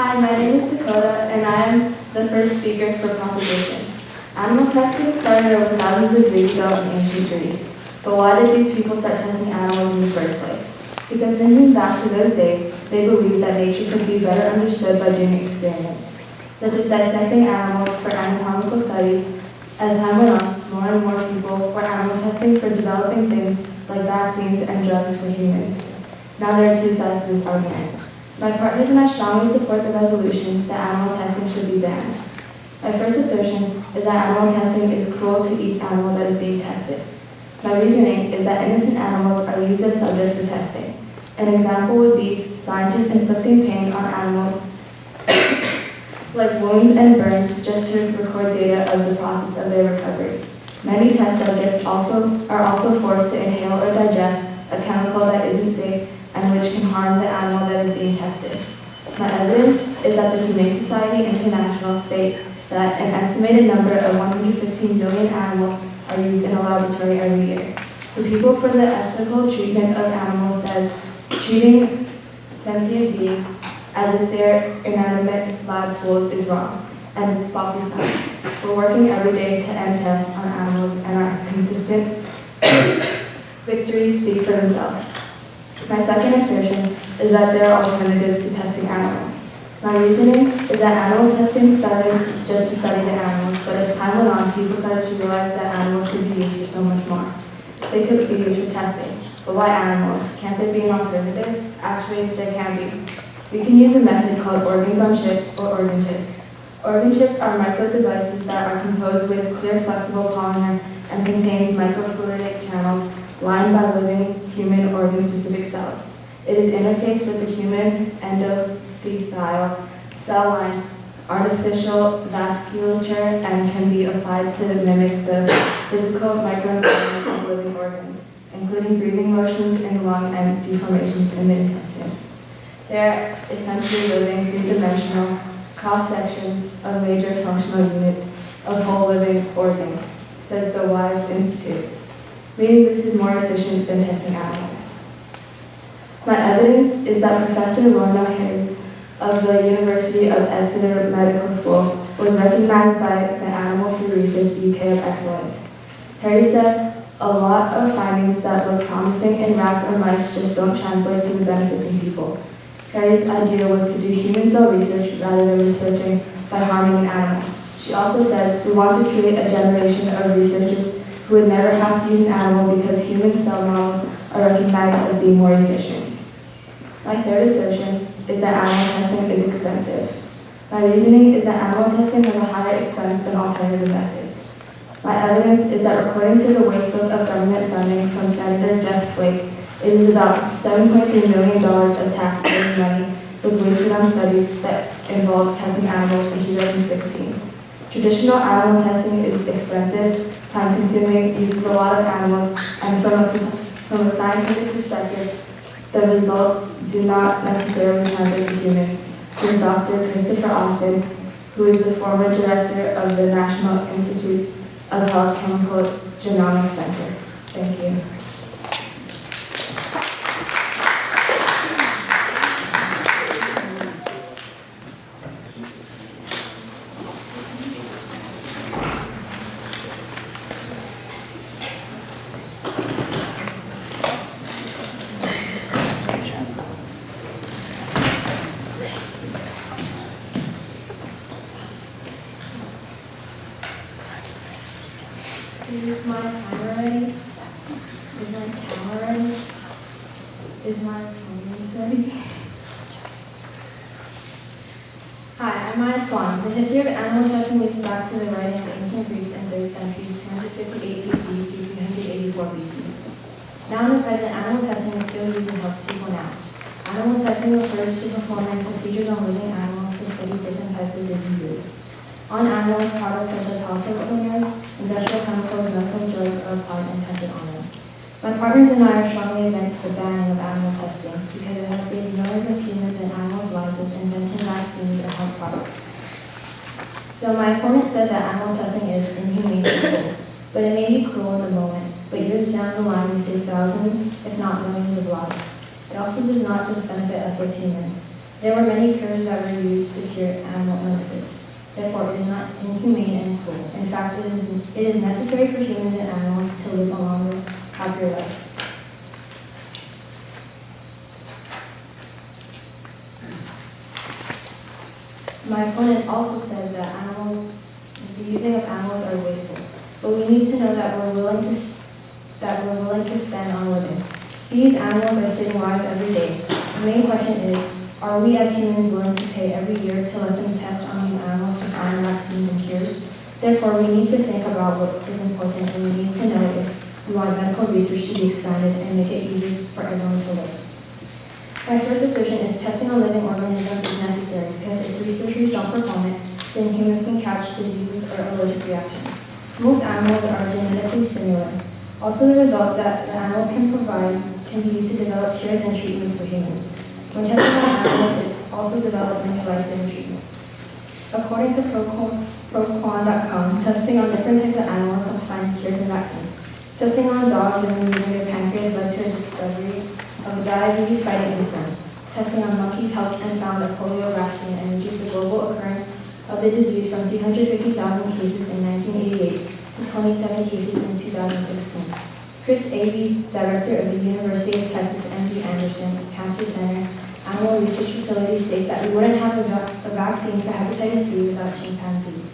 Hi, my name is Dakota, and I am the first speaker for proposition. Animal testing started over thousands of years ago in ancient Greece. But why did these people start testing animals in the first place? Because thinking back to those days, they believed that nature could be better understood by doing experiments, such as dissecting animals for anatomical studies. As time went on, more and more people were animal testing for developing things like vaccines and drugs for humans. Now there are two sides to this argument. My partners and I strongly support the resolution that animal testing should be banned. My first assertion is that animal testing is cruel to each animal that is being tested. My reasoning is that innocent animals are used as subjects for testing. An example would be scientists inflicting pain on animals like wounds and burns just to record data of the process of their recovery. Many test subjects are also forced to inhale or digest a chemical that isn't safe and which can harm the animal that is being tested. My evidence is that the Humane Society International states that an estimated number of 115 million animals are used in a laboratory every year. The People for the Ethical Treatment of Animals says treating sentient beings as if they're inanimate lab tools is wrong, and it's sloppy science. We're working every day to end tests on animals, and our consistent victories speak for themselves. My second assertion is that there are alternatives to testing animals. My reasoning is that animal testing started just to study the animals, but as time went on, people started to realize that animals could be used for so much more. They could be used for testing, but why animals? Can't there be an alternative? Actually, there can be. We can use a method called organs on chips or organ chips. Organ chips are micro devices that are composed with clear, flexible polymer and contains microfluidic channels lined by living human organ-specific cells. It is interfaced with the human endothelial cell line, artificial vasculature, and can be applied to mimic the physical microenvironment of living organs, including breathing motions in the lung and deformations in the intestine. They are essentially living, three-dimensional cross-sections of major functional units of whole living organs, says the Wise Institute, meaning this is more efficient than testing animals. My evidence is that Professor Rayna of the University of Exeter Medical School was recognized by the Animal Free Research UK of Excellence. Harry said, a lot of findings that look promising in rats or mice just don't translate to the benefits in people. Harry's idea was to do human cell research rather than researching by harming an animal. She also says, we want to create a generation of researchers who would never have to use an animal because human cell models are recognized as being more efficient. My third assertion is that animal testing is expensive. My reasoning is that animal testing has a higher expense than alternative methods. My evidence is that according to the Wastebook of Government Funding from Senator Jeff Flake, it is about $7.3 million of taxpayers' money was wasted on studies that involved testing animals in 2016. Traditional animal testing is expensive, time-consuming, uses a lot of animals, and from a scientific perspective, the results do not necessarily translate to humans, says Dr. Christopher Austin, who is the former director of the National Institute of Health Chemical Genomics Center. Thank you. Is my timer ready? Is my camera ready? Is my phone ready? Hi, I'm Maiah. The history of animal testing dates back to the writing of the ancient Greeks in 3rd centuries, 258 BC to 384 BC. Now in the present, animal testing is still used and helps people now. Animal testing refers to performing procedures on living animals to study different types of diseases. On animals, products such as household cleaners, industrial chemicals, and medical drugs are applied and tested on them. My partners and I are strongly against the banning of animal testing because it has saved millions of humans and animals' lives with inventing vaccines and health products. So my opponent said that animal testing is inhumane and cruel, but it may be cruel in the moment, but years down the line we save thousands, if not millions of lives. It also does not just benefit us as humans. There were many cures that were used to cure animal illnesses. Therefore, it is not inhumane and cruel. In fact, it is necessary for humans and animals to live a longer, happier life. My opponent also said that the using of animals are wasteful, but we need to know that we're willing to spend on living. These animals are saving lives every day. The main question is, are we as humans willing to pay every year to let them test on these animals to find vaccines and cures? Therefore, we need to think about what is important, and we need to know if we want medical research to be expanded and make it easier for everyone to live. My first assertion is testing on living organisms is necessary because if researchers don't perform it, then humans can catch diseases or allergic reactions. Most animals are genetically similar. Also, the results that the animals can provide can be used to develop cures and treatments for humans. When testing on animals, it also developed many life-saving treatments. According to ProQuan.com, testing on different types of animals helped find cures and vaccines. Testing on dogs and removing their pancreas led to a discovery of a diabetes-fighting insulin. Testing on monkeys helped and found a polio vaccine and reduced the global occurrence of the disease from 350,000 cases in 1988 to 27 cases in 2016. Chris Avey, director of the University of Texas MD Anderson Cancer Center Animal Research Facility, states that we wouldn't have a vaccine for hepatitis B without chimpanzees.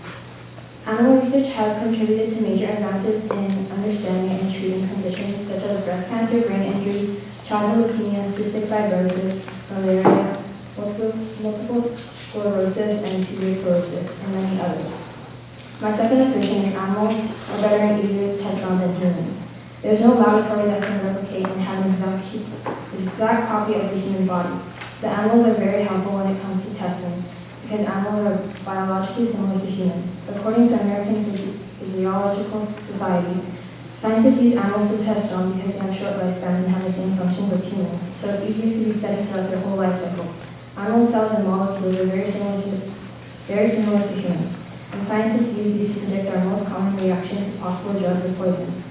Animal research has contributed to major advances in understanding and treating conditions such as breast cancer, brain injury, childhood leukemia, cystic fibrosis, malaria, multiple sclerosis, and tuberculosis, and many others. My second assertion is animals are better and easier to test on than humans. There is no laboratory that can replicate and have an exact copy of the human body. So animals are very helpful when it comes to testing because animals are biologically similar to humans. According to American Physiological Society, scientists use animals to test on because they have short lifespans and have the same functions as humans, so it's easier to be studied throughout their whole life cycle. Animal cells and molecules are very similar to humans, and scientists use these to predict our most common reaction to possible drugs or poison.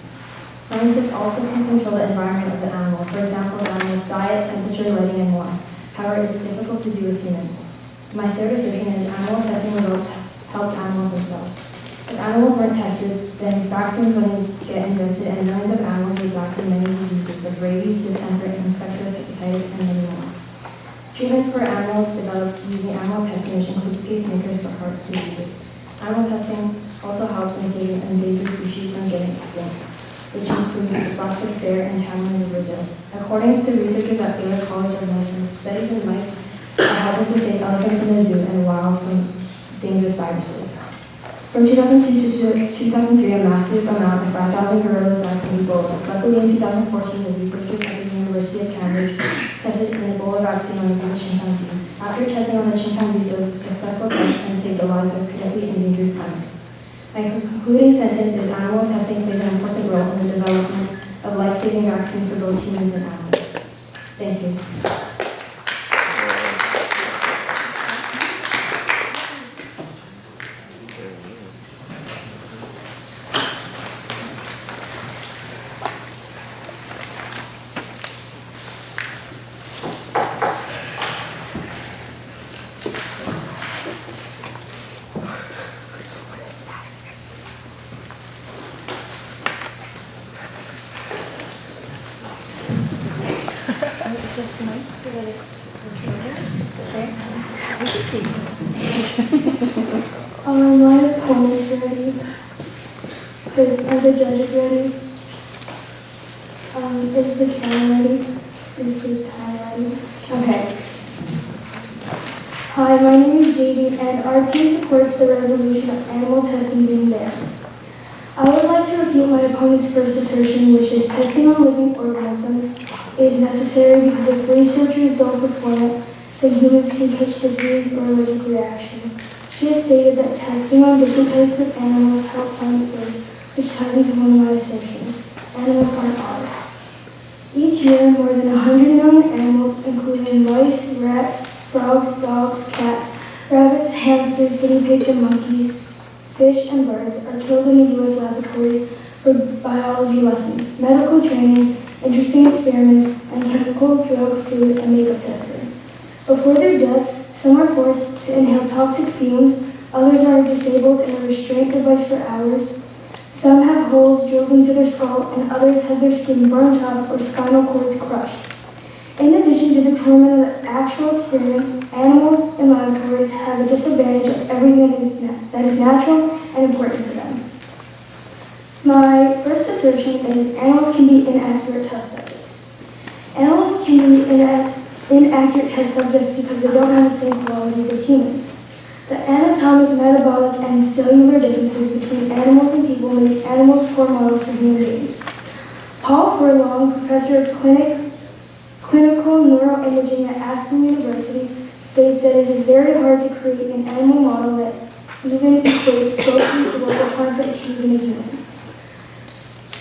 Scientists also can control the environment of the animal, for example, the animal's diet, temperature, lighting, and more. However, it is difficult to do with humans. My third assertion is animal testing results helped animals themselves. If animals weren't tested, then vaccines wouldn't get invented and millions of animals would die from many diseases like rabies, distemper, infectious hepatitis, and many more. Treatments for animals developed using animal testing, which includes pacemakers for heart diseases. Animal testing also helps in saving endangered species from getting extinct, which include the blackfoot bear and tamarins of Brazil. According to researchers at Baylor College of Medicine, studies in mice are helping to save elephants in the zoo and wild from dangerous viruses. From 2002 to 2003, a massive amount of 5,000 gorillas died from Ebola. Luckily, in 2014, the researchers at the University of Cambridge tested an Ebola vaccine on the chimpanzees. After testing on the chimpanzees, it was a successful test and saved the lives of critically endangered primates. My concluding sentence is animal testing plays an important role in the development of life-saving vaccines for both humans and animals. Thank you. Just mic so that it's okay. My opponent's ready. Are the judges ready? Is the camera ready? Is the time ready? Okay. Hi, my name is JD, and our team supports the resolution of animal testing being banned. I would like to refute my opponent's first assertion, which is testing on living organisms is necessary because if researchers don't perform it, then humans can catch disease or allergic reaction. She has stated that testing on different types of animals help find cures, which ties into one of my assertions. Animals aren't ours. Each year, more than 100 million animals, including mice, rats, frogs, dogs, cats, rabbits, hamsters, guinea pigs, and monkeys, fish, and birds, are killed in the U.S. laboratories for biology lessons, medical training, interesting experiments, and chemical, drug, food, and makeup testing. Before their deaths, some are forced to inhale toxic fumes, others are disabled in a restraint device for hours. Some have holes drilled into their skull, and others have their skin burnt off or spinal cords crushed. In addition to the torment of the actual experience, animals in laboratories have a disadvantage of everything that is natural and important to them. My first assertion is animals can be inaccurate test subjects. Animals can be inaccurate test subjects because they don't have the same qualities as humans. The anatomic, metabolic, and cellular differences between animals and people make animals poor models for human beings. Paul Furlong, professor of clinical neuroimaging at Aston University, states that it is very hard to create an animal model that even equates closely to what we're trying to achieve in a human.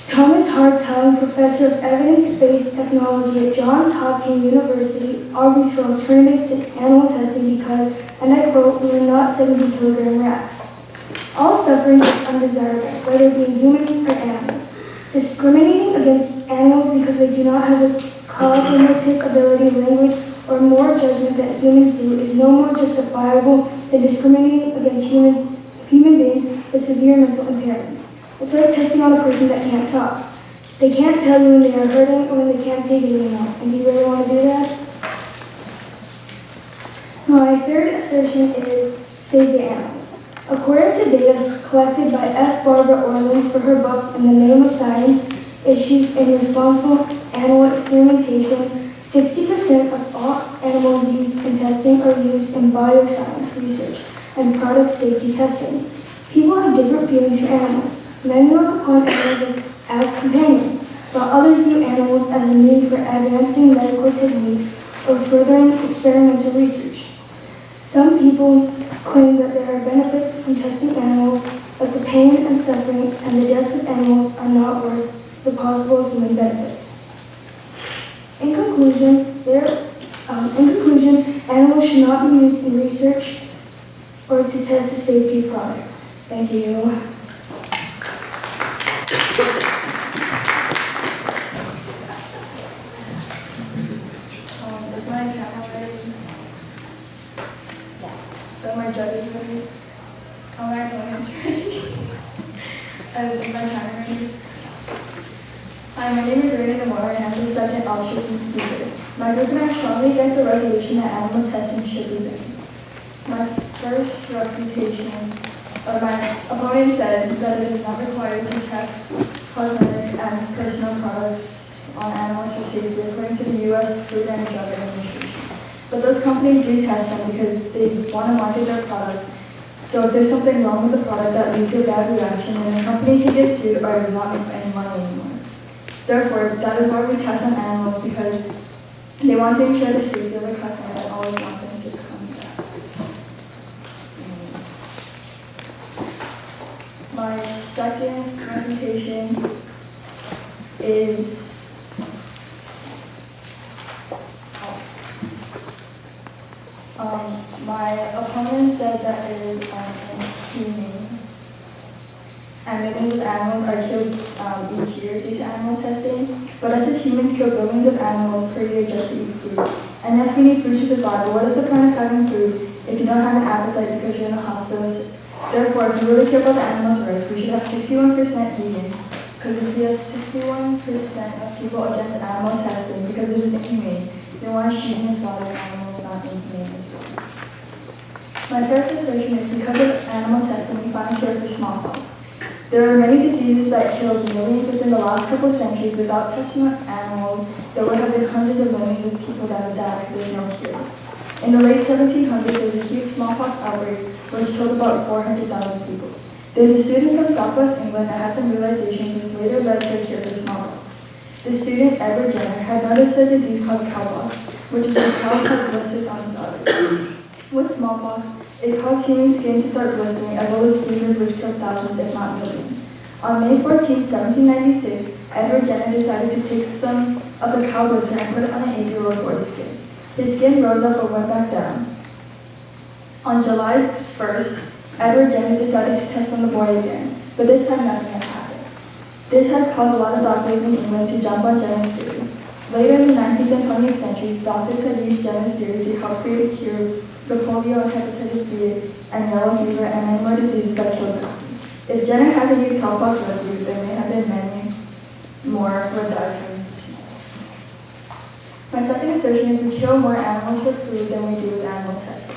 Thomas Hartung, professor of evidence-based technology at Johns Hopkins University, argues for alternatives to animal testing because, and I quote, "we are not 70-kilogram rats." All suffering is undesirable, whether it be humans or animals. Discriminating against animals because they do not have the cognitive ability, language, or moral judgment that humans do is no more justifiable than discriminating against human beings with severe mental impairments. It's like testing on a person that can't talk. They can't tell you when they are hurting or when they can't take it anymore. And do you really want to do that? My third assertion is save the animals. According to data collected by F. Barbara Orland for her book In the Name of Science, Issues in Responsible Animal Experimentation, 60% of all animals used in testing are used in bioscience research and product safety testing. People have different feelings for animals. Many look upon animals as companions, while others view animals as a need for advancing medical techniques or furthering experimental research. Some people claim that there are benefits from testing animals, but the pain and suffering and the deaths of animals are not worth the possible human benefits. In conclusion, animals should not be used in research or to test the safety of products. Thank you. Is my camera ready? Yes. So my judge is ready? All right, my hands ready. Is my camera ready? Hi, my name is Rayna and I'm the second option speaker. My group and I are strongly against the resolution that animal testing should be banned. My first refutation, or my opponent said that it is not required to test cosmetics and personal products on animals for safety according to the U.S. Food and Drug Administration. But those companies do test them because they want to market their product. So if there's something wrong with the product that leads to a bad reaction, then the company can get sued or not make any money anymore. Therefore, that is why we test on animals, because they want to ensure the safety of the customer and always want them to come back. My second refutation is my opponent said that it is inhumane, and millions of animals are killed each year due to animal testing. But us as humans kill billions of animals per year just to eat food. And yes, we need food to survive, but what is the point of having food if you don't have an appetite because you're in the hospital? Therefore, if you really care about the animals' rights, we should have 61% vegan. Because if we have 61% of people against animal testing because it is inhumane, they want to shoot and slaughter animals not inhumane as well. My first assertion is because of animal testing, we find a cure for smallpox. There are many diseases that killed millions within the last couple of centuries. Without testing on animals, there would have been hundreds of millions of people that would die with no cure. In the late 1700s, there was a huge smallpox outbreak which killed about 400,000 people. There was a student from Southwest England that had some realizations which later led to a cure for smallpox. The student, Edward Jenner, had noticed a disease called cowpox, which is when cows have blisters on its udders. With smallpox, it caused human skin to start blistering, as well as fevers which killed thousands, if not millions. On May 14, 1796, Edward Jenner decided to take some of the cow blister and put it on an 8-year-old boy's skin. His skin rose up but went back down. On July 1st, Edward Jenner decided to test on the boy again, but this time nothing had happened. This had caused a lot of doctors in England to jump on Jenner's theory. Later in the 19th and 20th centuries, doctors had used Jenner's theory to help create a cure for polio and hepatitis B and yellow fever and many more diseases that killed them. If Jenner hadn't used cowpox residue, there may have been many more who died from it. My second assertion is we kill more animals for food than we do with animal testing.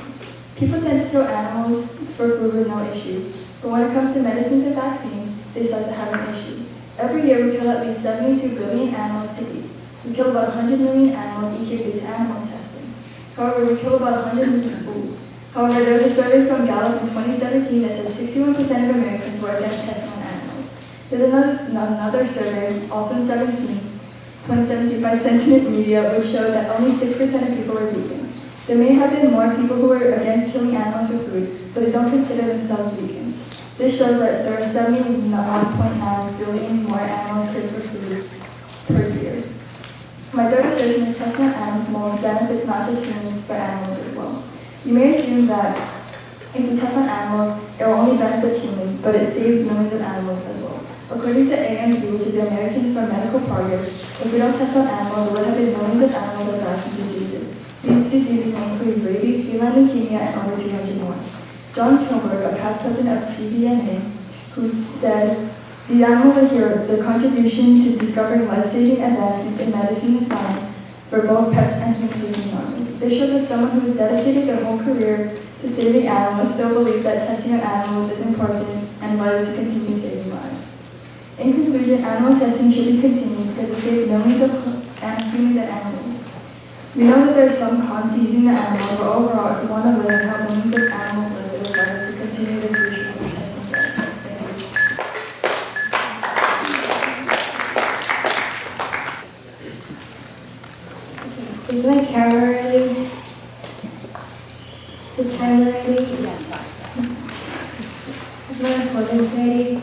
People tend to kill animals for food with no issue, but when it comes to medicines and vaccines, they start to have an issue. Every year we kill at least 72 billion animals to eat. We kill about 100 million animals each year due to animal testing. However, we kill about 100 million food. However, there was a survey from Gallup in 2017 that says 61% of Americans were against testing on animals. There's another survey, also in 2017 by Sentiment Media, which showed that only 6% of people were vegan. There may have been more people who were against killing animals for food, but they don't consider themselves vegan. This shows that there are 71.9 billion more animals killed for food per year. My third assertion is testing on animals benefits not just humans, but animals as well. You may assume that if we test on animals, it will only benefit humans, but it saves millions of animals as well. According to AMD, which is the Americans for Medical Progress, if we don't test on animals, there would have been millions of animals that died from diseases. These diseases may include rabies, feline leukemia, and over 200 more. John Kilberg, a past president of CBNA, who said, "The animals are heroes. Their contribution to discovering life-saving advancements in medicine and science for both pets and humans is enormous." This shows that someone who has dedicated their whole career to saving animals still believes that testing on animals is important and vital to continue saving lives. In conclusion, animal testing should be continued because it saves millions of humans and animals. We know that there are some cons to using the animal, but overall, if we want to live and help millions of animals live, it is better to continue this research and testing. Thank you. Is my camera ready? The timer ready? Yes. Is my recording ready?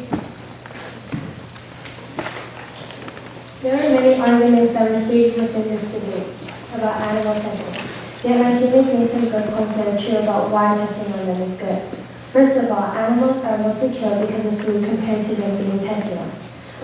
There are many arguments that were staged within this debate about animal testing. Yet my teammates made some good points that are true about why testing on them is good. First of all, animals are mostly killed because of food compared to them being tested on.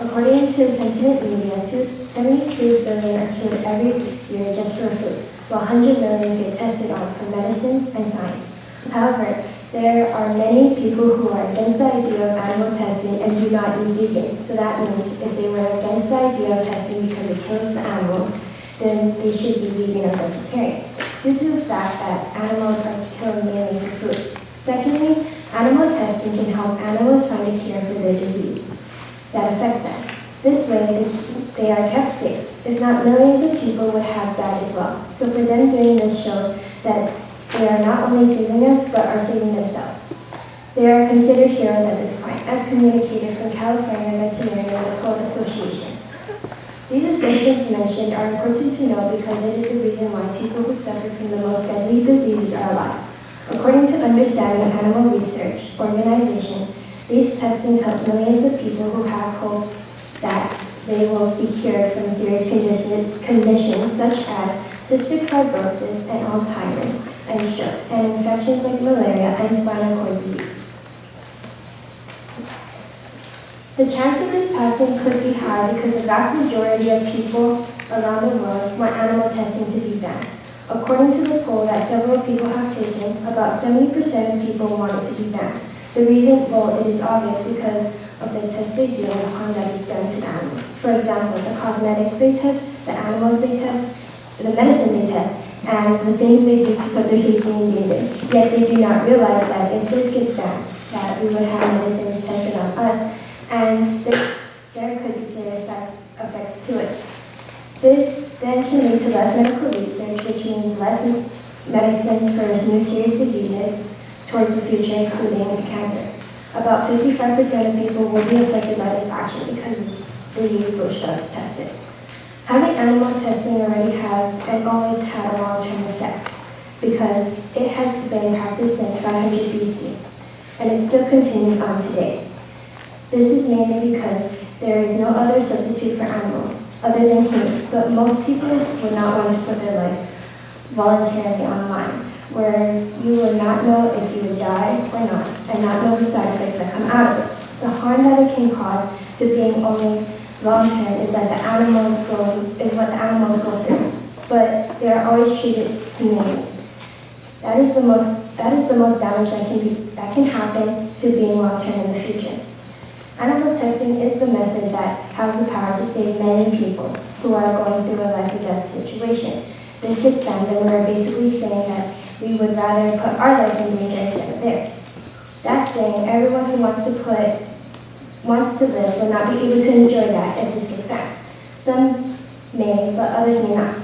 According to Sentiment Media, 72 billion are killed every year just for food, while 100 million get tested on for medicine and science. However, there are many people who are against the idea of animal testing and do not eat vegan. So that means if they were against the idea of testing because it kills the animals, then they should be vegan or vegetarian, due to the fact that animals are killed mainly for food. Secondly, animal testing can help animals find a cure for their disease that affect them. This way, they are kept safe. If not, millions of people would have died as well. So for them doing this shows that they are not only saving us, but are saving themselves. They are considered heroes at this point, as communicated from California Veterinary Medical Association. These assertions mentioned are important to know because it is the reason why people who suffer from the most deadly diseases are alive. According to Understanding Animal Research Organization, these testings help millions of people who have hope that they will be cured from serious conditions such as cystic fibrosis and Alzheimer's and strokes, and infections like malaria and spinal cord disease. The chance of this passing could be high because the vast majority of people around the world want animal testing to be banned. According to the poll that several people have taken, about 70% of people want it to be banned. The reason, well, it is obvious because of the tests they do and the harm that is done to the animal. For example, the cosmetics they test, the animals they test, the medicine they test, and the things they do to put their safety in danger. Yet they do not realize that if this gets banned, that we would have medicines tested on us, and there could be serious side effects to it. This then can lead to less medical research, which means less medicines for new serious diseases towards the future, including cancer. About 55% of people will be affected by this action because they use those drugs tested. Having animal testing already has and always had a long-term effect because it has been practiced since 500 BC, and it still continues on today. This is mainly because there is no other substitute for animals other than humans, but most people would not want to put their life voluntarily on the line, where you would not know if you would die or not, and not know the side effects that come out of it. The harm that it can cause to being only long term is that is what the animals go through, but they are always treated humanely. That is the most damage that can happen to being long term in the future. Animal testing is the method that has the power to save many people who are going through a life or death situation. This gets done, then we're basically saying that we would rather put our life in danger instead of theirs. That's saying everyone who wants to live will not be able to enjoy that if this gets done. Some may, but others may not.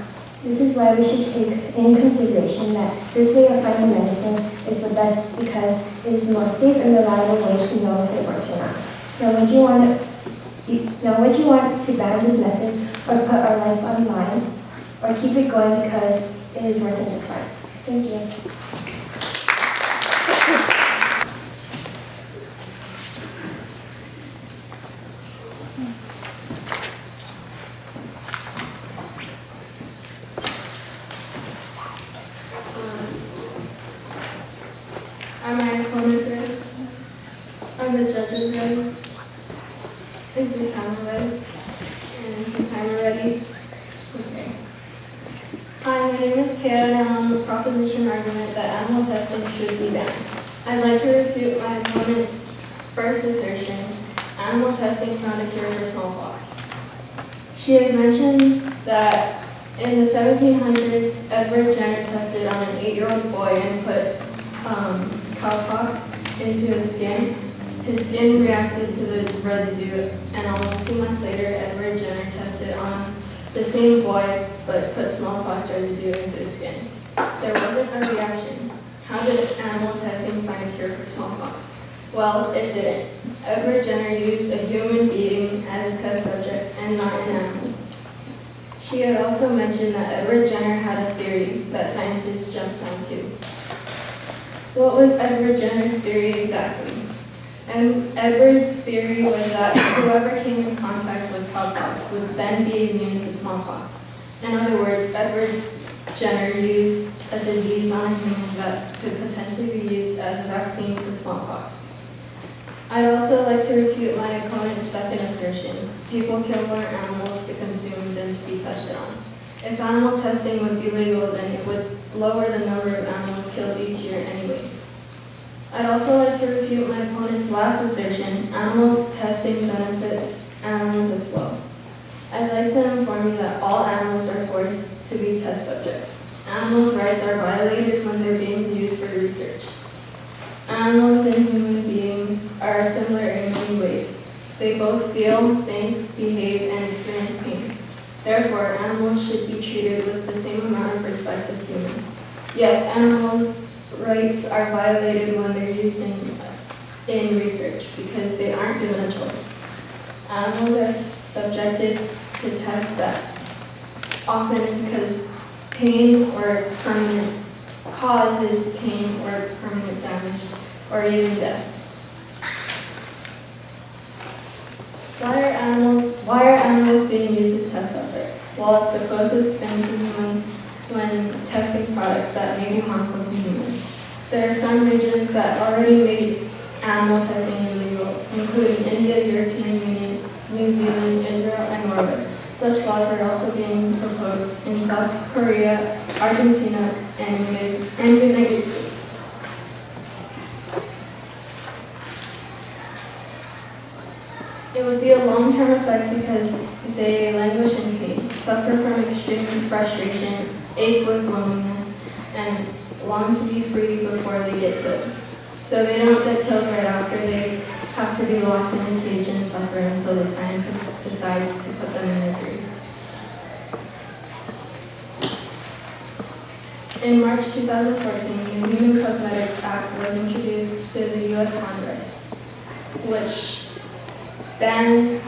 This is why we should take in consideration that this way of finding medicine is the best because it is the most safe and reliable way to know if it works or not. Now, would you want to ban this method or put our life on the line or keep it going because it is working this time? Thank you. Are my opponents ready? Are the judges ready? Is the camera ready? And is the timer ready? Okay. Hi, my name is Maiah, and I'm on the proposition argument that animal testing should be banned. I'd like to refute my opponent's first assertion, animal testing found a cure for smallpox. She had mentioned that in the 1700s, Edward Jenner tested on an 8-year-old boy and put cowpox into his skin. His skin reacted to the residue, and almost 2 months later, Edward Jenner tested on the same boy, but put smallpox residue into his skin. There wasn't a reaction. How did animal testing find a cure for smallpox? Well, it didn't. Edward Jenner used a human being as a test subject and not an animal. She had also mentioned that Edward Jenner had a theory that scientists jumped on to. What was Edward Jenner's theory exactly? And Edward's theory was that whoever came in contact with cowpox would then be immune to smallpox. In other words, Edward Jenner used a disease on a human that could potentially be used as a vaccine for smallpox. I'd also like to refute my opponent's second assertion. People kill more animals to consume than to be tested on. If animal testing was illegal, then it would lower the number of animals killed each year anyways. I'd also like to refute my opponent's last assertion, animal testing benefits animals as well. I'd like to inform you that all animals are forced to be test subjects. Animals' rights are violated when they're being used for research. Animals and human beings are similar in many ways. They both feel, think, behave, and experience pain. Therefore, animals should be treated with the same amount of respect as humans. Yet, animals' rights are violated when they're used in research because they aren't given a choice. Animals are subjected to tests that often because pain or permanent causes pain or permanent damage or even death. Why are animals being used as test subjects? Well, it's the closest thing to humans when testing products that may be harmful to humans. There are some regions that already made animal testing illegal, including India, European Union, New Zealand, Israel, and Norway. Such laws are also being proposed in South Korea, Argentina, and United States. It would be a long-term effect because they languish in pain, suffer from extreme frustration, ache with loneliness, and long to be free before they get killed. So they don't get killed right after, they have to be locked in a cage and suffer until the scientist decides to put them in misery. In March 2014, the Human Cosmetics Act was introduced to the U.S. Congress, which bans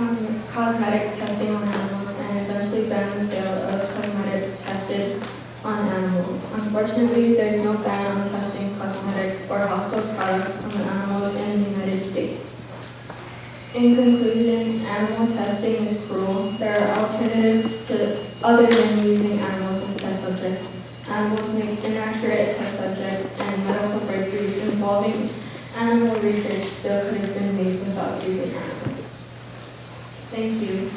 cosmetic testing on animals and eventually bans the sale of cosmetics tested on animals. Unfortunately, there is no ban on testing cosmetics or household products on animals in the United States. In conclusion, animal testing is cruel. There are alternatives other than using animals as test subjects. Animals make inaccurate test subjects, and medical breakthroughs involving animal research still could have been made without using animals. Thank you.